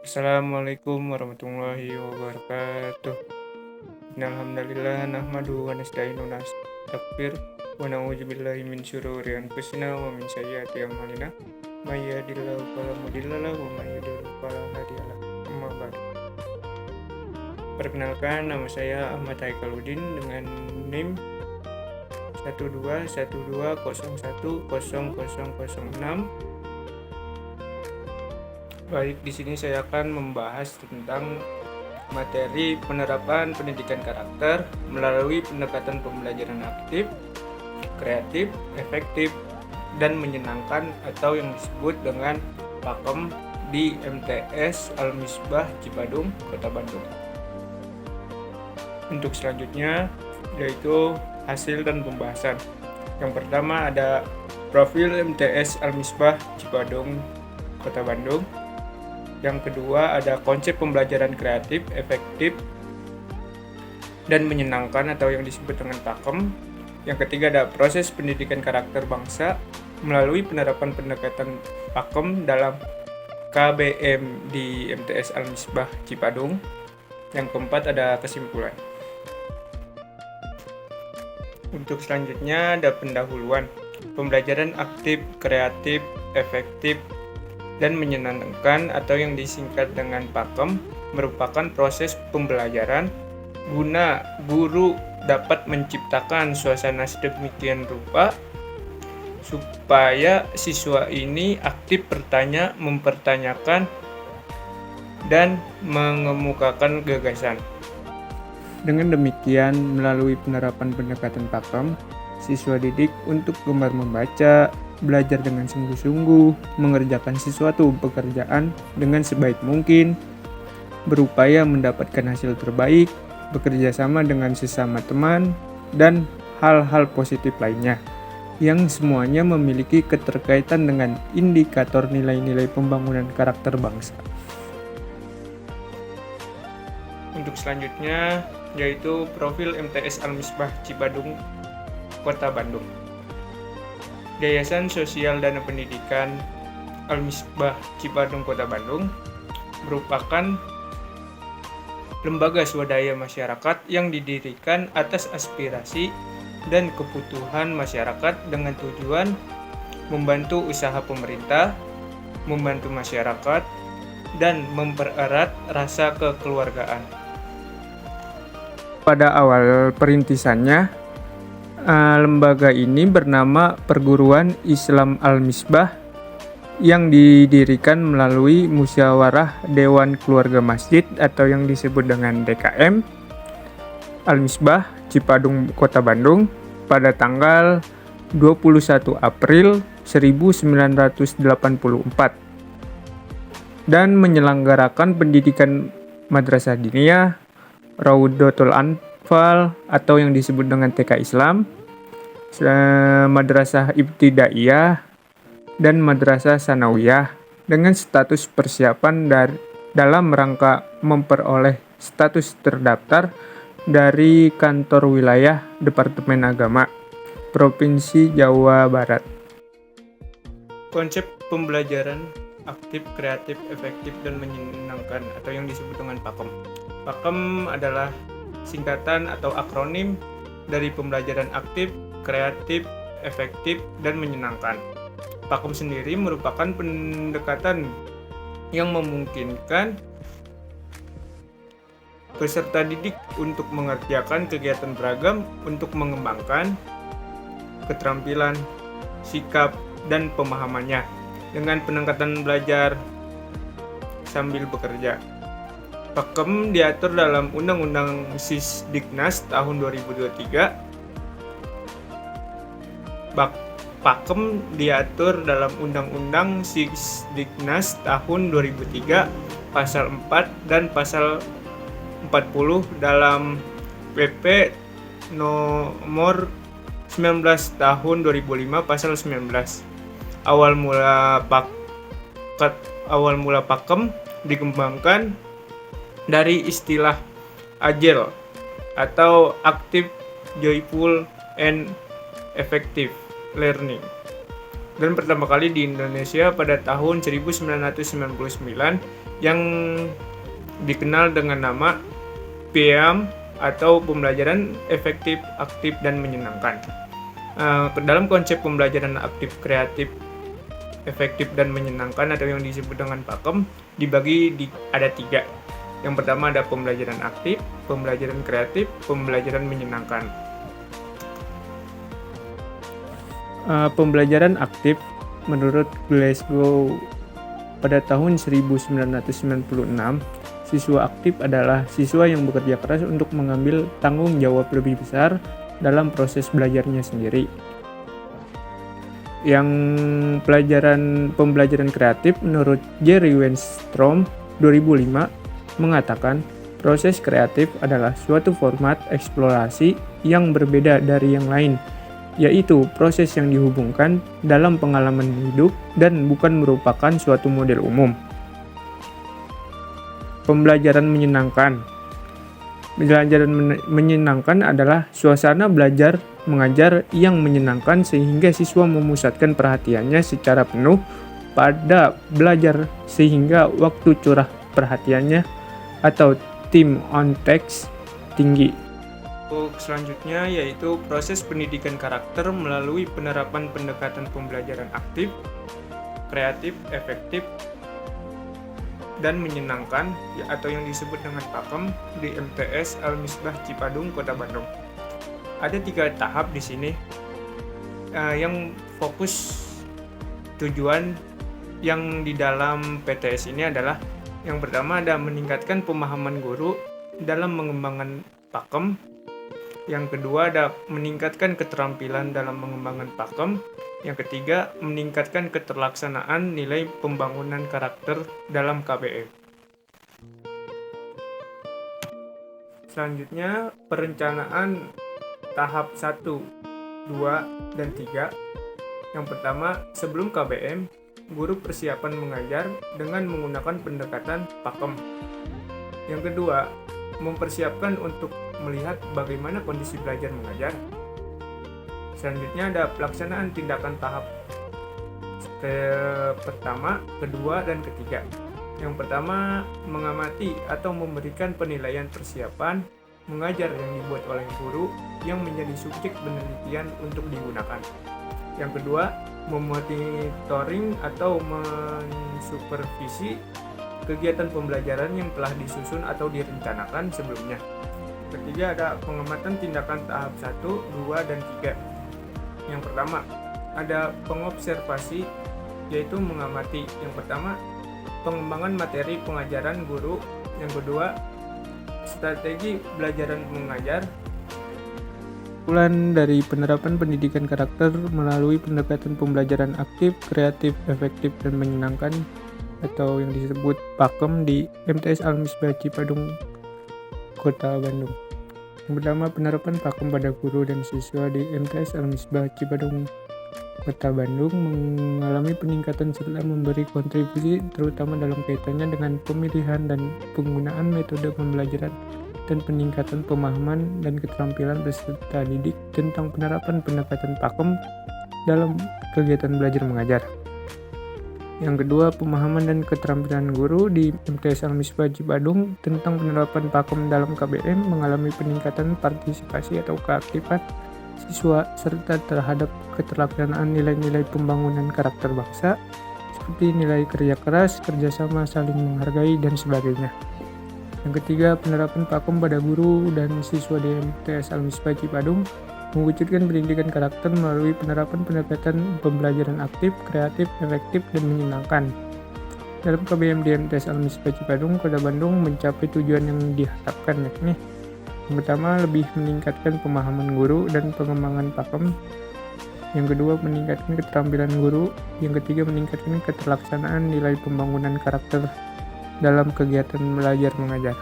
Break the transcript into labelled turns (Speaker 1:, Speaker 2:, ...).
Speaker 1: Assalamualaikum warahmatullahi wabarakatuh. Innalhamdalillah nahmaduhu wa nasta'inu wa nastaghfir wa na'udzu billahi min syururi anfusina wa min sayyiati a'malina. May yahdihillahu fala mudilla lahu wa may yudlil fala hadiya lahu. Amma ba'du. Perkenalkan, nama saya Ahmad Haikaluddin dengan NIM 12120100006. Baik, di sini saya akan membahas tentang materi penerapan pendidikan karakter melalui pendekatan pembelajaran aktif, kreatif, efektif, dan menyenangkan atau yang disebut dengan PAKEM di MTS Al-Misbah Cipadung, Kota Bandung. Untuk selanjutnya yaitu hasil dan pembahasan. Yang pertama ada profil MTS Al-Misbah Cipadung, Kota Bandung. Yang kedua ada konsep pembelajaran kreatif, efektif, dan menyenangkan atau yang disebut dengan PAKEM. Yang ketiga ada proses pendidikan karakter bangsa melalui penerapan pendekatan PAKEM dalam KBM di MTS Al-Misbah Cipadung. Yang keempat ada kesimpulan. Untuk selanjutnya ada pendahuluan. Pembelajaran aktif, kreatif, efektif, dan menyenangkan atau yang disingkat dengan PAKEM merupakan proses pembelajaran guna guru dapat menciptakan suasana sedemikian rupa supaya siswa ini aktif bertanya, mempertanyakan, dan mengemukakan gagasan. Dengan demikian, melalui penerapan pendekatan PAKEM, siswa didik untuk gemar membaca, belajar dengan sungguh-sungguh, mengerjakan sesuatu pekerjaan dengan sebaik mungkin, berupaya mendapatkan hasil terbaik, bekerja sama dengan sesama teman, dan hal-hal positif lainnya, yang semuanya memiliki keterkaitan dengan indikator nilai-nilai pembangunan karakter bangsa. Untuk selanjutnya yaitu profil MTS Al-Misbah Cipadung, Kota Bandung. Yayasan Sosial Dana Pendidikan Al-Misbah Cipadung, Kota Bandung merupakan lembaga swadaya masyarakat yang didirikan atas aspirasi dan kebutuhan masyarakat dengan tujuan membantu usaha pemerintah, membantu masyarakat, dan mempererat rasa kekeluargaan. Pada awal perintisannya, lembaga ini bernama Perguruan Islam Al-Misbah yang didirikan melalui Musyawarah Dewan Keluarga Masjid atau yang disebut dengan DKM Al-Misbah Cipadung, Kota Bandung pada tanggal 21 April 1984 dan menyelenggarakan pendidikan madrasah diniyah, Raudatul Anfal atau yang disebut dengan TK Islam, madrasah ibtidaiyah, dan madrasah sanawiyah dengan status persiapan dalam rangka memperoleh status terdaftar dari kantor wilayah Departemen Agama Provinsi Jawa Barat. Konsep pembelajaran aktif, kreatif, efektif, dan menyenangkan atau yang disebut dengan PAKEM. PAKEM adalah singkatan atau akronim dari pembelajaran aktif, kreatif, efektif, dan menyenangkan. PAKEM sendiri merupakan pendekatan yang memungkinkan peserta didik untuk mengerjakan kegiatan beragam untuk mengembangkan keterampilan, sikap, dan pemahamannya dengan pendekatan belajar sambil bekerja. PAKEM diatur dalam Undang-Undang Sisdiknas tahun 2023. PAKEM diatur dalam Undang-Undang Sisdiknas tahun 2003 pasal 4 dan pasal 40 dalam PP nomor 19 tahun 2005 pasal 19. Awal mula PAKEM dikembangkan dari istilah AJEL atau Active, Joyful, and Effective Learning dan pertama kali di Indonesia pada tahun 1999 yang dikenal dengan nama PEAM atau pembelajaran efektif, aktif, dan menyenangkan. Dalam konsep pembelajaran aktif, kreatif, efektif, dan menyenangkan atau yang disebut dengan PAKEM dibagi ada 3. Yang pertama ada pembelajaran aktif, pembelajaran kreatif, pembelajaran menyenangkan. Pembelajaran aktif menurut Glasgow pada tahun 1996, siswa aktif adalah siswa yang bekerja keras untuk mengambil tanggung jawab lebih besar dalam proses belajarnya sendiri. Yang pembelajaran kreatif menurut Jerry Wenstrom 2005 mengatakan proses kreatif adalah suatu format eksplorasi yang berbeda dari yang lain, yaitu proses yang dihubungkan dalam pengalaman hidup dan bukan merupakan suatu model umum. Pembelajaran menyenangkan. Pembelajaran menyenangkan adalah suasana belajar mengajar yang menyenangkan sehingga siswa memusatkan perhatiannya secara penuh pada belajar sehingga waktu curah perhatiannya atau time on task tinggi. Selanjutnya yaitu proses pendidikan karakter melalui penerapan pendekatan pembelajaran aktif, kreatif, efektif, dan menyenangkan atau yang disebut dengan PAKEM di MTS Al-Misbah Cipadung, Kota Bandung. Ada 3 tahap di sini yang fokus tujuan yang di dalam PTS ini adalah yang pertama ada meningkatkan pemahaman guru dalam mengembangkan PAKEM. Yang kedua ada meningkatkan keterampilan dalam mengembangkan PAKEM. Yang ketiga, meningkatkan keterlaksanaan nilai pembangunan karakter dalam KBM. Selanjutnya, perencanaan tahap 1, 2, dan 3. Yang pertama, sebelum KBM, guru persiapan mengajar dengan menggunakan pendekatan PAKEM. Yang kedua, mempersiapkan untuk melihat bagaimana kondisi belajar mengajar. Selanjutnya ada pelaksanaan tindakan tahap pertama, kedua, dan ketiga. Yang pertama, mengamati atau memberikan penilaian persiapan mengajar yang dibuat oleh guru yang menjadi subjek penelitian untuk digunakan. Yang kedua, memonitoring atau mensupervisi kegiatan pembelajaran yang telah disusun atau direncanakan sebelumnya. Ketiga ada pengamatan tindakan tahap 1, 2, dan 3. Yang pertama, ada pengobservasi, yaitu mengamati. Yang pertama, pengembangan materi pengajaran guru. Yang kedua, strategi belajaran mengajar. Kesimpulan dari penerapan pendidikan karakter melalui pendekatan pembelajaran aktif, kreatif, efektif, dan menyenangkan atau yang disebut PAKEM di MTS Al-Misbah Cipadung, Kota Bandung. Yang pertama, penerapan PAKEM pada guru dan siswa di MTS Al-Misbah Cipadung, Kota Bandung mengalami peningkatan serta memberi kontribusi terutama dalam kaitannya dengan pemilihan dan penggunaan metode pembelajaran dan peningkatan pemahaman dan keterampilan peserta didik tentang penerapan pendekatan PAKEM dalam kegiatan belajar mengajar. Yang kedua, pemahaman dan keterampilan guru di MTS Al-Misbah Cipadung tentang penerapan PAKEM dalam KBM mengalami peningkatan partisipasi atau keaktifan siswa serta terhadap keterlaksanaan nilai-nilai pembangunan karakter bangsa seperti nilai kerja keras, kerjasama, saling menghargai, dan sebagainya. Yang ketiga, penerapan PAKEM pada guru dan siswa di MTS Al-Misbah Cipadung mewujudkan pendidikan karakter melalui penerapan pendekatan pembelajaran aktif, kreatif, efektif, dan menyenangkan. Dalam KBM di MTS Al-Misbah Cipadung, Kota Bandung mencapai tujuan yang diharapkan, yakni yang pertama, lebih meningkatkan pemahaman guru dan pengembangan PAKEM. Yang kedua, meningkatkan keterampilan guru. Yang ketiga, meningkatkan keterlaksanaan nilai pembangunan karakter dalam kegiatan belajar mengajar.